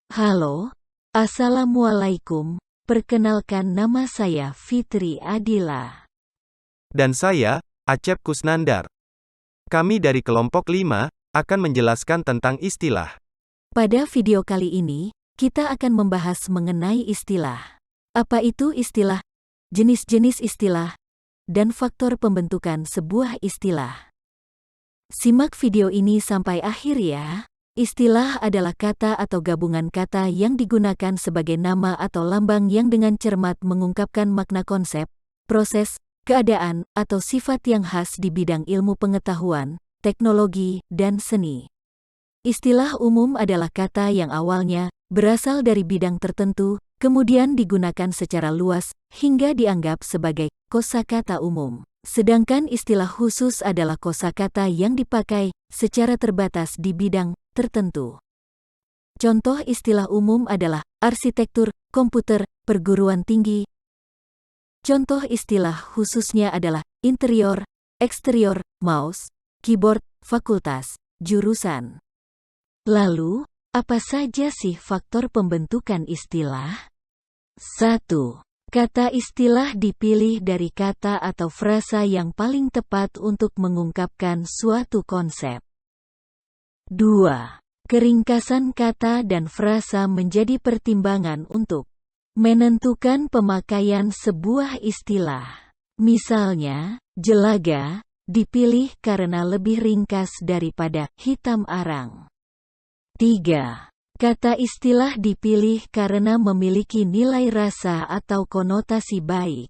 Halo, Assalamualaikum, perkenalkan nama saya Fitri Adila. Dan saya, Acep Kusnandar. Kami dari kelompok 5, akan menjelaskan tentang istilah. Pada video kali ini, kita akan membahas mengenai istilah. Apa itu istilah, jenis-jenis istilah, dan faktor pembentukan sebuah istilah. Simak video ini sampai akhir ya. Istilah adalah kata atau gabungan kata yang digunakan sebagai nama atau lambang yang dengan cermat mengungkapkan makna konsep, proses, keadaan, atau sifat yang khas di bidang ilmu pengetahuan, teknologi, dan seni. Istilah umum adalah kata yang awalnya berasal dari bidang tertentu, kemudian digunakan secara luas, hingga dianggap sebagai kosakata umum. Sedangkan istilah khusus adalah kosakata yang dipakai secara terbatas di bidang tertentu. Contoh istilah umum adalah arsitektur, komputer, perguruan tinggi. Contoh istilah khususnya adalah interior, eksterior, mouse, keyboard, fakultas, jurusan. Lalu, apa saja sih faktor pembentukan istilah? 1. Kata istilah dipilih dari kata atau frasa yang paling tepat untuk mengungkapkan suatu konsep. 2. Keringkasan kata dan frasa menjadi pertimbangan untuk menentukan pemakaian sebuah istilah. Misalnya, jelaga dipilih karena lebih ringkas daripada hitam arang. 3. Kata istilah dipilih karena memiliki nilai rasa atau konotasi baik.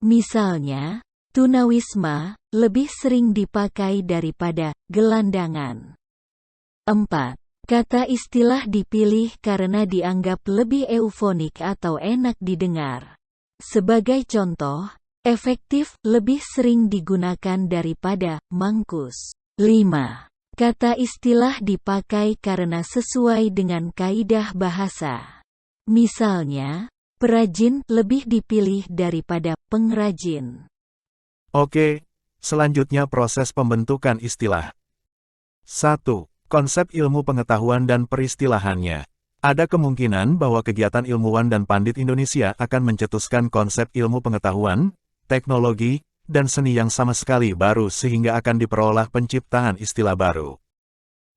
Misalnya, tunawisma lebih sering dipakai daripada gelandangan. 4. Kata istilah dipilih karena dianggap lebih eufonik atau enak didengar. Sebagai contoh, efektif lebih sering digunakan daripada mangkus. 5. Kata istilah dipakai karena sesuai dengan kaidah bahasa. Misalnya, perajin lebih dipilih daripada pengrajin. Oke, selanjutnya proses pembentukan istilah. 1. Konsep ilmu pengetahuan dan peristilahannya. Ada kemungkinan bahwa kegiatan ilmuwan dan pandit Indonesia akan mencetuskan konsep ilmu pengetahuan, teknologi, dan seni yang sama sekali baru sehingga akan diperolah penciptaan istilah baru.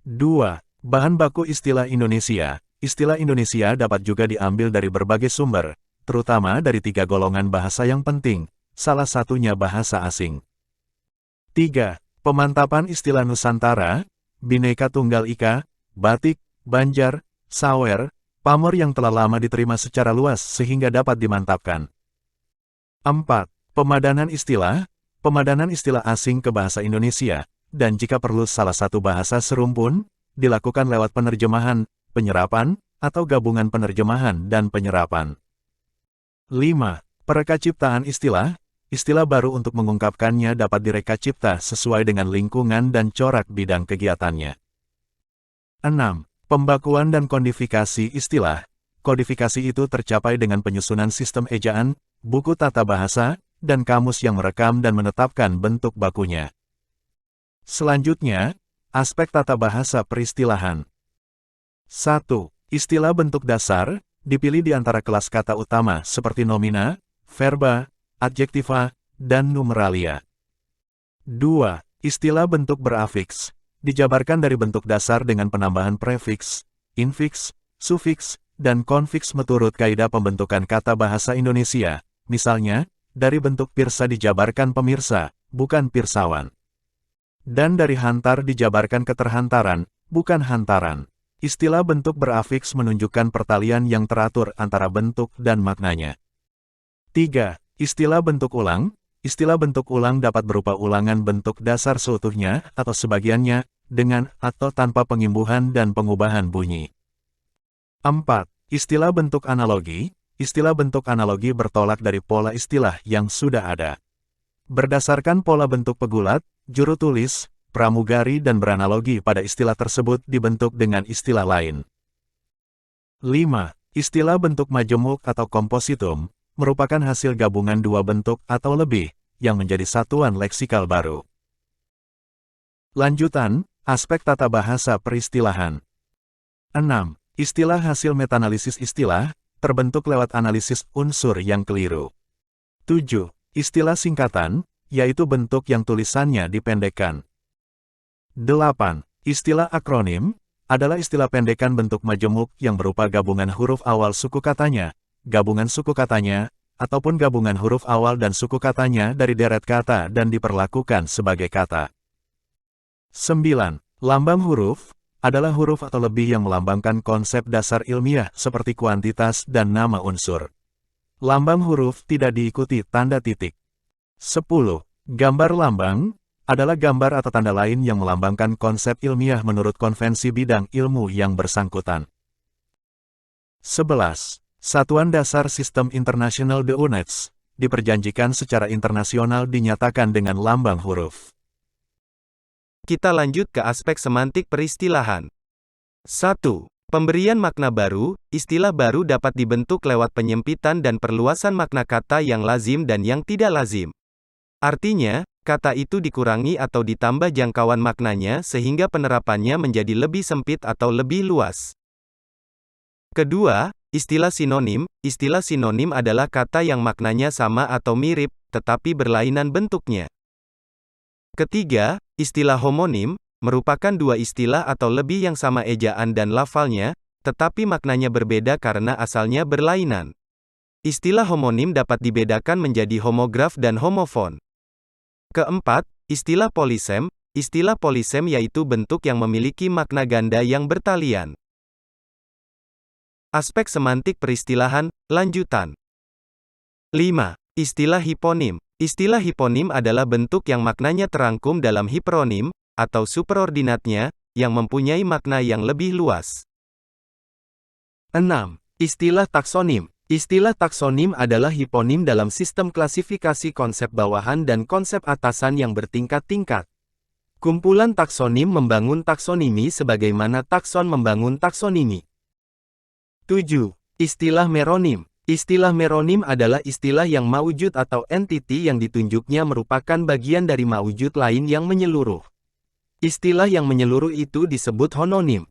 2. Bahan baku istilah Indonesia. Istilah Indonesia dapat juga diambil dari berbagai sumber, terutama dari 3 golongan bahasa yang penting, salah satunya bahasa asing. 3. Pemantapan istilah Nusantara, Bhinneka Tunggal Ika, batik, Banjar, sawer, pamor yang telah lama diterima secara luas sehingga dapat dimantapkan. 4. Pemadanan istilah asing ke bahasa Indonesia, dan jika perlu salah satu bahasa serumpun, dilakukan lewat penerjemahan, penyerapan, atau gabungan penerjemahan dan penyerapan. 5. Perekaciptaan istilah baru untuk mengungkapkannya dapat direkacipta sesuai dengan lingkungan dan corak bidang kegiatannya. 6. Pembakuan dan kodifikasi istilah. Kodifikasi itu tercapai dengan penyusunan sistem ejaan, buku tata bahasa, dan kamus yang merekam dan menetapkan bentuk bakunya. Selanjutnya, aspek tata bahasa peristilahan. 1. Istilah bentuk dasar, dipilih di antara kelas kata utama seperti nomina, verba, adjektiva, dan numeralia. 2. Istilah bentuk berafiks, dijabarkan dari bentuk dasar dengan penambahan prefiks, infiks, sufiks, dan konfiks menurut kaidah pembentukan kata bahasa Indonesia, misalnya, dari bentuk pirsa dijabarkan pemirsa, bukan pirsawan. Dan dari hantar dijabarkan keterhantaran, bukan hantaran. Istilah bentuk berafiks menunjukkan pertalian yang teratur antara bentuk dan maknanya. 3. Istilah bentuk ulang. Istilah bentuk ulang dapat berupa ulangan bentuk dasar seutuhnya atau sebagiannya, dengan atau tanpa pengimbuhan dan pengubahan bunyi. 4. Istilah bentuk analogi. Istilah bentuk analogi bertolak dari pola istilah yang sudah ada. Berdasarkan pola bentuk pegulat, juru tulis, pramugari dan beranalogi pada istilah tersebut dibentuk dengan istilah lain. 5. Istilah bentuk majemuk atau kompositum, merupakan hasil gabungan 2 bentuk atau lebih, yang menjadi satuan leksikal baru. Lanjutan, aspek tata bahasa peristilahan. 6. Istilah hasil metanalisis istilah, terbentuk lewat analisis unsur yang keliru. 7. Istilah singkatan, yaitu bentuk yang tulisannya dipendekkan. 8. Istilah akronim, adalah istilah pendekan bentuk majemuk yang berupa gabungan huruf awal suku katanya, gabungan suku katanya, ataupun gabungan huruf awal dan suku katanya dari deret kata dan diperlakukan sebagai kata. 9. Lambang huruf, adalah huruf atau lebih yang melambangkan konsep dasar ilmiah seperti kuantitas dan nama unsur. Lambang huruf tidak diikuti tanda titik. 10. Gambar lambang, adalah gambar atau tanda lain yang melambangkan konsep ilmiah menurut konvensi bidang ilmu yang bersangkutan. 11. Satuan Dasar Sistem Internasional The UNETS, diperjanjikan secara internasional dinyatakan dengan lambang huruf. Kita lanjut ke aspek semantik peristilahan. 1. Pemberian makna baru. Istilah baru dapat dibentuk lewat penyempitan dan perluasan makna kata yang lazim dan yang tidak lazim. Artinya, kata itu dikurangi atau ditambah jangkauan maknanya sehingga penerapannya menjadi lebih sempit atau lebih luas. Kedua, istilah sinonim. Istilah sinonim adalah kata yang maknanya sama atau mirip, tetapi berlainan bentuknya. Ketiga, istilah homonim, merupakan dua istilah atau lebih yang sama ejaan dan lafalnya, tetapi maknanya berbeda karena asalnya berlainan. Istilah homonim dapat dibedakan menjadi homograf dan homofon. Keempat, istilah polisem. Istilah polisem yaitu bentuk yang memiliki makna ganda yang bertalian. Aspek semantik peristilahan, lanjutan. 5. Istilah hiponim. Istilah hiponim adalah bentuk yang maknanya terangkum dalam hiperonim, atau superordinatnya, yang mempunyai makna yang lebih luas. 6. Istilah taksonim. Istilah taksonim adalah hiponim dalam sistem klasifikasi konsep bawahan dan konsep atasan yang bertingkat-tingkat. Kumpulan taksonim membangun taksonimi sebagaimana takson membangun taksonimi. 7. Istilah meronim. Istilah meronim adalah istilah yang maujud atau entiti yang ditunjuknya merupakan bagian dari maujud lain yang menyeluruh. Istilah yang menyeluruh itu disebut hononim.